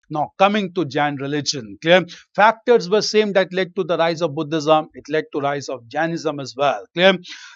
Now, coming to Jain religion, clear factors were same that led to the rise of Buddhism. It led to rise of Jainism as well. Clear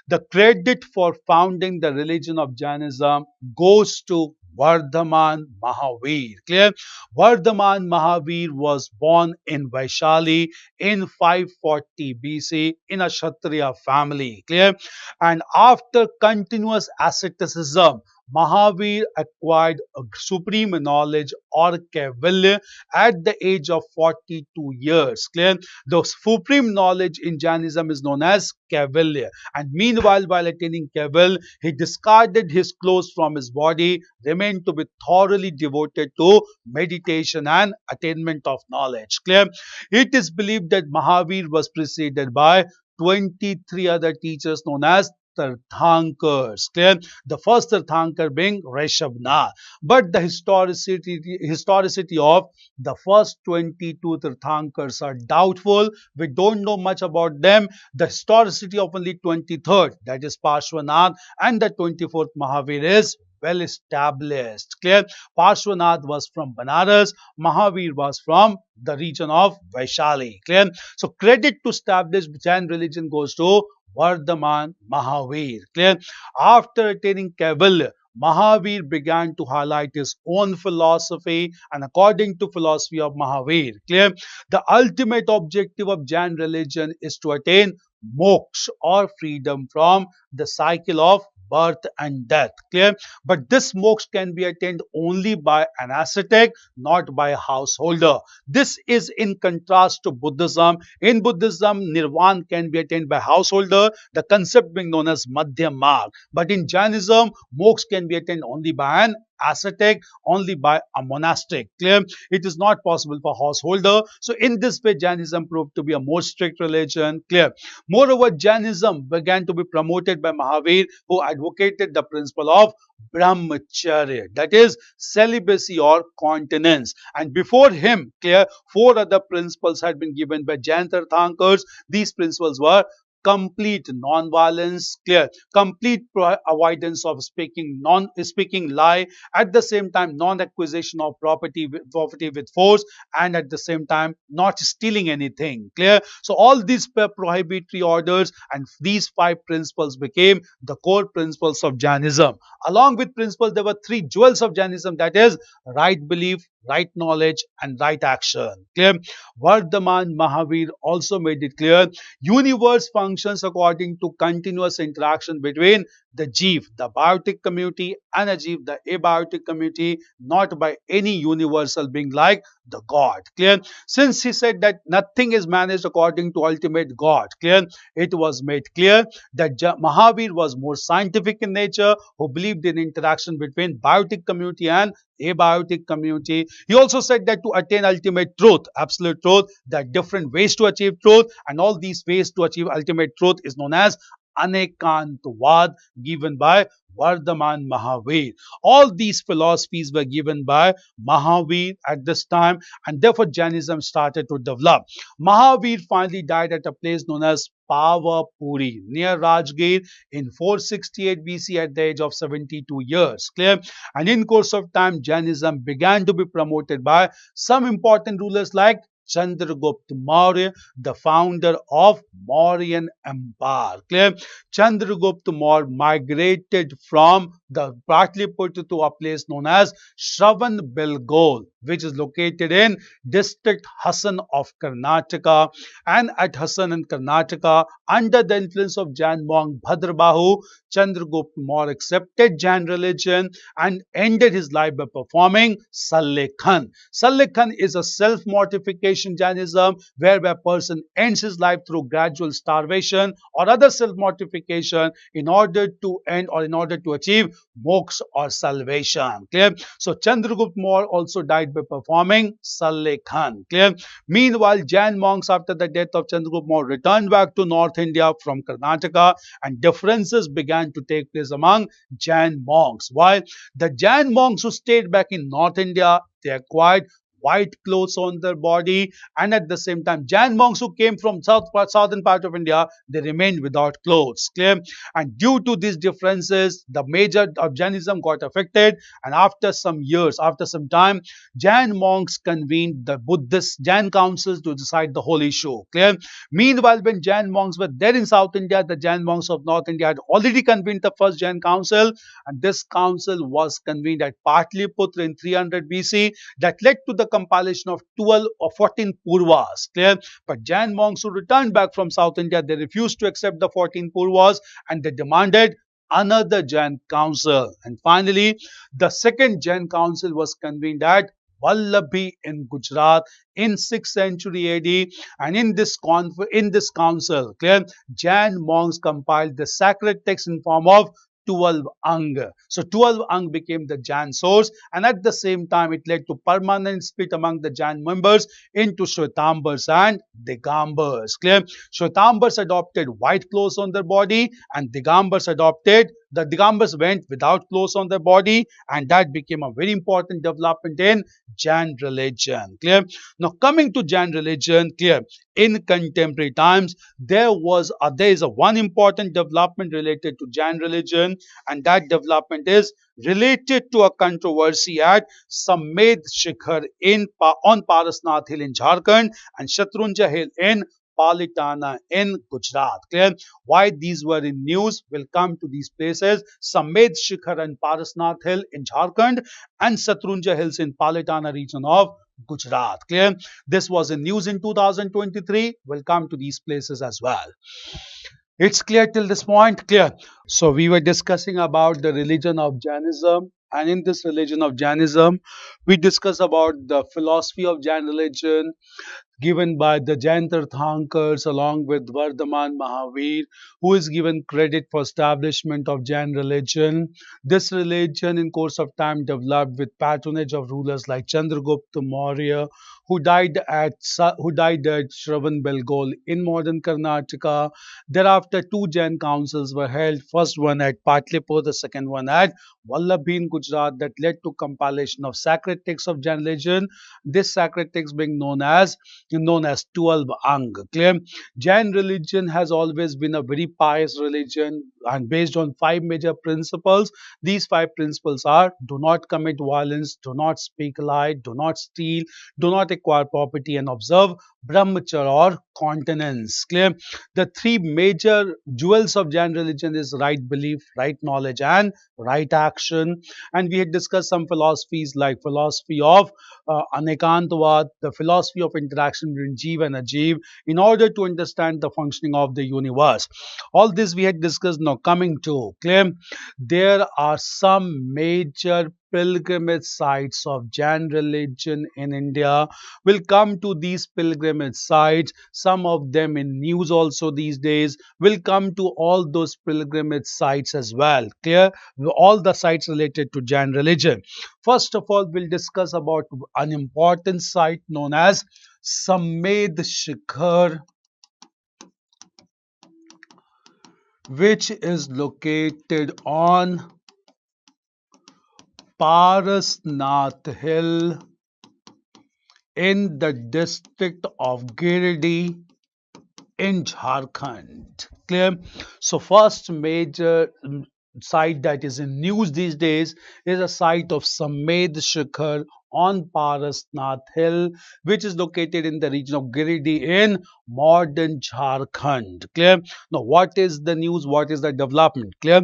the credit for founding the religion of Jainism goes to Vardhaman Mahavir. Clear Vardhaman Mahavir was born in Vaishali in 540 BC in a Kshatriya family. Clear and after continuous asceticism, Mahavir acquired a supreme knowledge or kaivalya at the age of 42 years. Clear? The supreme knowledge in Jainism is known as kaivalya. And meanwhile, while attaining kaivalya, he discarded his clothes from his body, remained to be thoroughly devoted to meditation and attainment of knowledge. Clear? It is believed that Mahavir was preceded by 23 other teachers known as Tirthankars. Clear? The first Tirthankar being Rishabhnath. But the historicity of the first 22 Tirthankars are doubtful. We don't know much about them. The historicity of only 23rd, that is Parshvanath, and the 24th Mahavir is well established. Clear? Parshvanath was from Banaras, Mahavir was from the region of Vaishali. Clear? So credit to establish Jain religion goes to Vardhaman Mahavir. Clear? After attaining Kaivalya, Mahavir began to highlight his own philosophy, and according to philosophy of Mahavir, clear, the ultimate objective of Jain religion is to attain moksha or freedom from the cycle of birth and death. Clear? But this moksha can be attained only by an ascetic, not by a householder. This is in contrast to Buddhism. In Buddhism, nirvana can be attained by householder, the concept being known as Madhya Marg. But in Jainism, moksha can be attained only by an ascetic, only by a monastic. Clear? It is not possible for householder. So in this way, Jainism proved to be a more strict religion. Clear? Moreover, Jainism began to be promoted by Mahavir, who advocated the principle of brahmacharya, that is celibacy or continence. And before him, clear, four other principles had been given by Jain Tirthankars. These principles were complete non-violence, clear, complete avoidance of speaking lie, at the same time non-acquisition of property with force, and at the same time not stealing anything. Clear? So all these prohibitory orders and these five principles became the core principles of Jainism. Along with principles, there were three jewels of Jainism, that is right belief, right knowledge, and right action. Clear? Vardhaman Mahavir also made it clear universe functions according to continuous interaction between the Jeev, the biotic community, and a Jeev, the abiotic community, not by any universal being like the God. Clear? Since he said that nothing is managed according to ultimate God, clear, it was made clear that Mahavir was more scientific in nature, who believed in interaction between biotic community and abiotic community. He also said that to attain ultimate truth, absolute truth, there are different ways to achieve truth, and all these ways to achieve ultimate truth is known as Anekantavad, given by Vardhaman Mahavir. All these philosophies were given by Mahavir at this time, and therefore Jainism started to develop. Mahavir finally died at a place known as Pavapuri near Rajgir in 468 BC at the age of 72 years. Clear? And in course of time, Jainism began to be promoted by some important rulers like Chandragupta Maurya, the founder of Mauryan Empire. Clear? Chandragupta Maurya migrated from the Patliputra to a place known as Shravan Belgaum, which is located in district Hassan of Karnataka. And at Hassan in Karnataka, under the influence of Jain monk Bhadrabahu, Chandragupta Maurya accepted Jain religion and ended his life by performing Sallekhan. Sallekhan is a self-mortification Jainism whereby a person ends his life through gradual starvation or other self-mortification in order to end or in order to achieve moksha or salvation. Clear? So Chandragupta Maurya also died by performing Sallekhan. Clear? Meanwhile, Jain monks after the death of Chandragupta Maurya returned back to North India from Karnataka, and differences began to take place among Jain monks. While the Jain monks who stayed back in North India, they acquired white clothes on their body, and at the same time, Jain monks who came from southern part of India, they remained without clothes. Clear? And due to these differences, the major of Jainism got affected, and after some years, after some time, Jain monks convened the Buddhist Jain councils to decide the whole issue. Clear? Meanwhile, when Jain monks were there in South India, the Jain monks of North India had already convened the first Jain council, and this council was convened at Patliputra in 300 BC. That led to the compilation of 12 or 14 Purvas. Clear? But Jain monks who returned back from South India, they refused to accept the 14 Purvas, and they demanded another Jain council. And finally, the second Jain council was convened at Vallabhi in Gujarat in 6th century AD, and in this council, clear, Jain monks compiled the sacred text in form of 12 Ang. So 12 Ang became the Jain source, and at the same time it led to permanent split among the Jain members into Shwetambars and Digambars. Clear? Shwetambars adopted white clothes on their body, and the Digambars went without clothes on their body, and that became a very important development in Jain religion. Clear? Now coming to Jain religion, clear, in contemporary times, there is a one important development related to Jain religion, and that development is related to a controversy at Samed Shikhar on Parasnath Hill in Jharkhand and Shatrunja Hill in Palitana in Gujarat. Clear? Why these were in news? We'll come to these places. Samed Shikhar and Parasnath Hill in Jharkhand and Shatrunja Hills in Palitana region of Gujarat. Clear? This was in news in 2023. We'll come to these places as well. It's clear till this point? Clear. So we were discussing about the religion of Jainism, and in this religion of Jainism, we discuss about the philosophy of Jain religion, given by the Jain Tirthankars along with Vardhaman Mahavir, who is given credit for establishment of Jain religion. This religion in course of time developed with patronage of rulers like Chandragupta Maurya, who died at Shravan in modern Karnataka. Thereafter, two Jain councils were held, first one at Patliputra, the second one at Vallabhi in Gujarat, that led to compilation of sacred texts of Jain religion. This sacred text being known as 12 Ang. Clear? Jain religion has always been a very pious religion and based on 5 major principles. These 5 principles are: do not commit violence, do not speak lie, do not steal, do not acquire property, and observe brahmacharya or continence. Clear? The 3 major jewels of Jain religion is right belief, right knowledge, and right action. And we had discussed some philosophies like philosophy of Anekantavad, the philosophy of interaction between Jeev and Ajeev, in order to understand the functioning of the universe. All this we had discussed. Now coming to, clear, there are some major pilgrimage sites of Jain religion in India. We'll come to these pilgrimage sites, some of them in news also these days. We'll come to all those pilgrimage sites as well. Clear? All the sites related to Jain religion. First of all, we'll discuss about an important site known as Samed Shikhar, which is located on Parasnath Hill in the district of Giridih in Jharkhand. Clear? So first major site that is in news these days is a site of Samed Shikhar on Parasnath Hill, which is located in the region of Giridih in modern Jharkhand. Clear? Now what is the news? What is the development? Clear?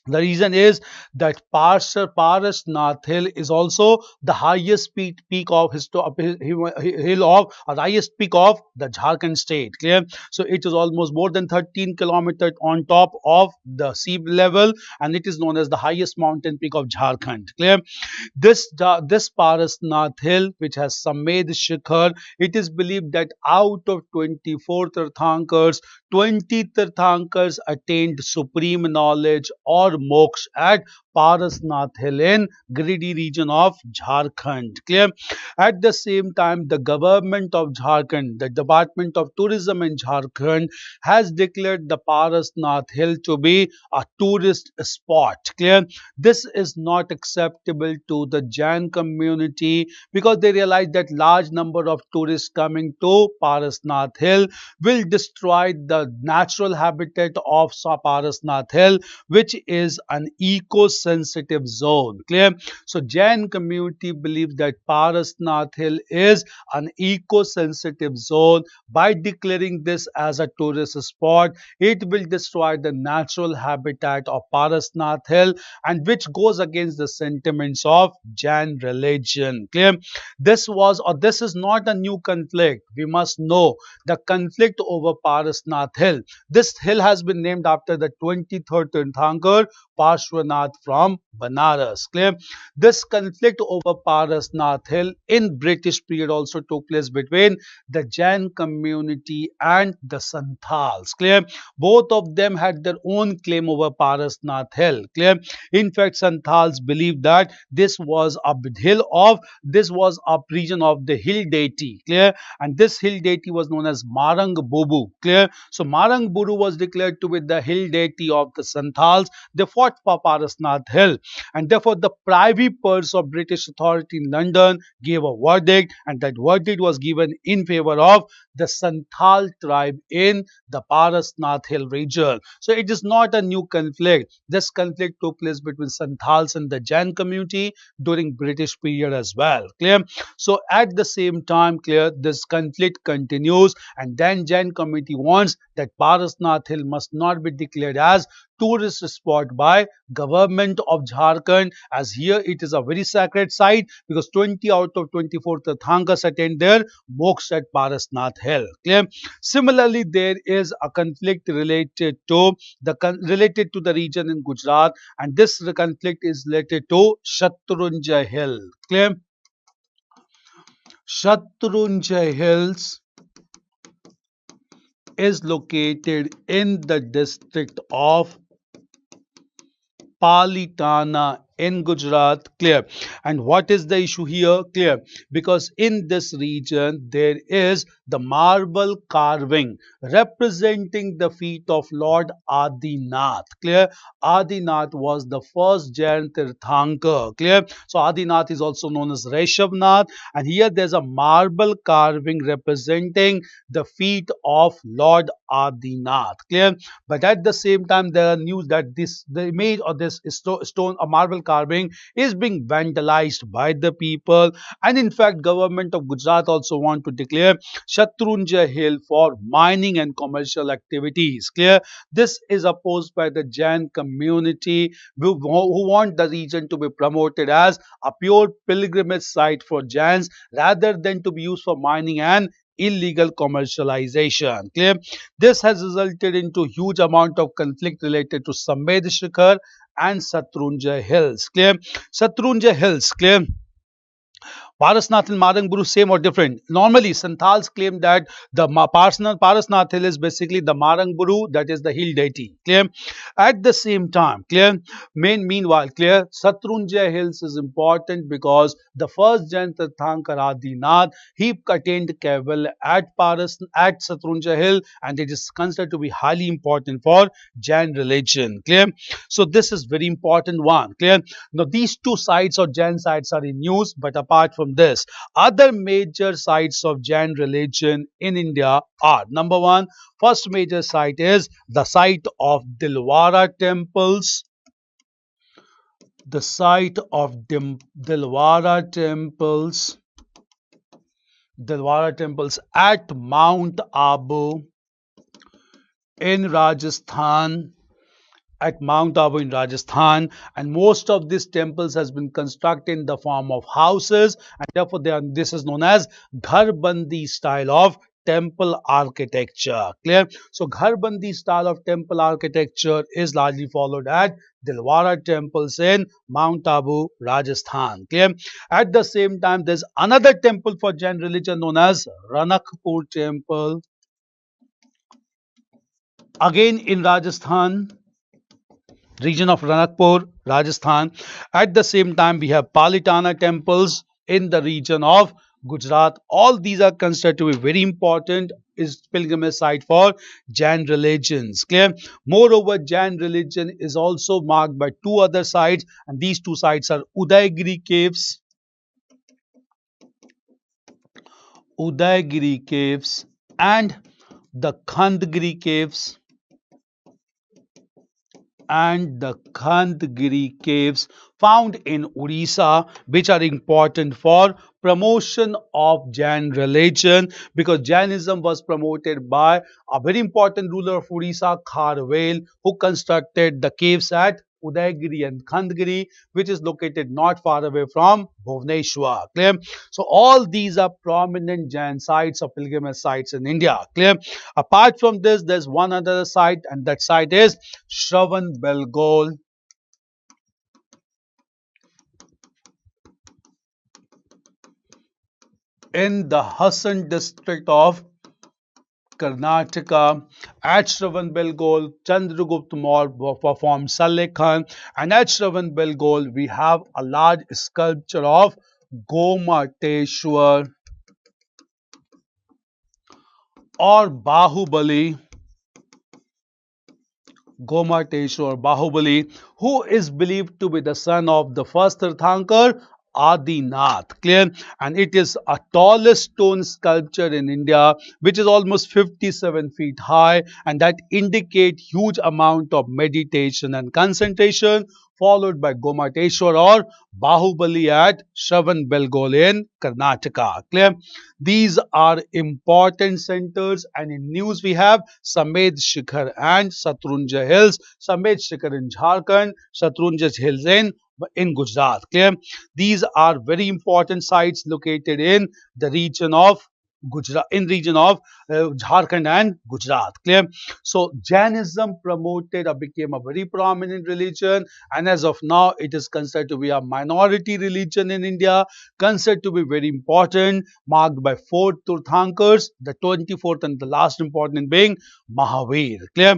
The reason is that Parasnath Hill is also the highest peak of highest peak of the Jharkhand state. Clear? So it is almost more than 13 kilometers on top of the sea level, and it is known as the highest mountain peak of Jharkhand. Clear? This Parasnath Hill, which has Samed Shikhar, it is believed that out of 24 Tirthankars, 20 Tirthankars attained supreme knowledge or moksha at Parasnath Hill in Giridih region of Jharkhand. Clear? At the same time, the government of Jharkhand, the Department of Tourism in Jharkhand, has declared the Parasnath Hill to be a tourist spot. Clear? This is not acceptable to the Jain community because they realize that large number of tourists coming to Parasnath Hill will destroy the natural habitat of Parasnath Hill, which is an eco-sensitive zone. Clear? So Jain community believes that Parasnath Hill is an eco-sensitive zone. By declaring this as a tourist spot, it will destroy the natural habitat of Parasnath Hill, and which goes against the sentiments of Jain religion. Clear? This is not a new conflict. We must know the conflict over Parasnath Hill. This hill has been named after the 23rd Tirthankar Parshvanath from Banaras. Clear? This conflict over Parasnath Hill in British period also took place between the Jain community and the Santals. Clear? Both of them had their own claim over Parasnath Hill. Clear? In fact, Santals believed that this was a region of the hill deity. Clear? And this hill deity was known as Marang Bobu. Clear? So Marang Bobu was declared to be the hill deity of the Santals. They fought for Parasnath Hill, and therefore the Privy Purse of British authority in London gave a verdict, and that verdict was given in favor of the Santhal tribe in the Parasnath Hill region. So it is not a new conflict. This conflict took place between Santhals and the Jain community during British period as well. Clear? So at the same time, clear, this conflict continues, and then Jain community wants that Parasnath Hill must not be declared as tourist spot by government of Jharkhand, as here it is a very sacred site because 20 out of 24 Tirthankars attend their moksha at Parasnath Hill. Clear? Similarly, there is a conflict related to the region in Gujarat, and this conflict is related to Shatrunjay Hill. Clear? Shatrunjay Hills is located in the district of Palitana in Gujarat. Clear? And what is the issue here? Clear? Because in this region there is the marble carving representing the feet of Lord Adinath. Clear? Adinath was the first Jain Tirthankar. Clear? So Adinath is also known as Reshavnath, and here there's a marble carving representing the feet of Lord Adinath. Clear? But at the same time, there are news that the image of this stone or marble carving is being vandalized by the people, and in fact, government of Gujarat also want to declare Shatrunjay Hill for mining and commercial activities. Clear? This is opposed by the Jain community who want the region to be promoted as a pure pilgrimage site for Jains rather than to be used for mining and illegal commercialization. Clear? This has resulted into huge amount of conflict related to Samved Shikhar and Shatrunjay Hills. Clear? Shatrunjay Hills. Clear? Parasnath and Madangburu same or different? Normally, Santals claim that the Parasnath hill is basically the Madangburu, that is the hill deity. Clear? At the same time, clear? Meanwhile, clear? Shatrunjay Hills is important because the first Jain Tirthankar Adinath, he attained Keval at Shatrunjay Hill, and it is considered to be highly important for Jain religion. Clear? So this is very important one. Clear? Now these two sites or Jain sites are in news, but apart from this, other major sites of Jain religion in India are: number one, first major site is the site of Dilwara temples. The site of Dilwara temples at Mount Abu in Rajasthan. And most of these temples has been constructed in the form of houses, and therefore this is known as Gharbandi style of temple architecture. Clear? So Gharbandi style of temple architecture is largely followed at Dilwara temples in Mount Abu, Rajasthan. Clear? At the same time, there's another temple for Jain religion known as Ranakpur temple, again in Rajasthan, region of Ranakpur, Rajasthan. At the same time, we have Palitana temples in the region of Gujarat. All these are considered to be very important is pilgrimage site for Jain religions. Clear? Moreover, Jain religion is also marked by two other sites, and these two sites are Udaygiri caves and the Khandgiri caves found in Odisha, which are important for promotion of Jain religion, because Jainism was promoted by a very important ruler of Odisha, Kharvel, who constructed the caves at Udaygiri and Khandgiri, which is located not far away from Bhubaneswar. Clear? So all these are prominent Jain sites or pilgrimage sites in India. Clear? Apart from this, there's one other site, and that site is Shravan Belgol in the Hassan district of Karnataka. At Shravan Belgol, Chandragupta Maurya performed Salekhan, and at Shravan Belgol, we have a large sculpture of Gomateshwar or Bahubali, who is believed to be the son of the first Tirthankar, Adinath. Clear? And it is a tallest stone sculpture in India, which is almost 57 feet high, and that indicate huge amount of meditation and concentration, followed by Gomateshwar or Bahubali at Shravan Belgol in Karnataka. Clear? These are important centers, and in news we have Samed Shikhar and Satrunja Hills. Samed Shikhar in Jharkhand, Satrunja Hills in Gujarat. Clear? These are very important sites located in the region of Jharkhand and Gujarat. Clear? So Jainism promoted or became a very prominent religion, and as of now it is considered to be a minority religion in India, considered to be very important, marked by four Tirthankars, the 24th and the last important being Mahavir. Clear?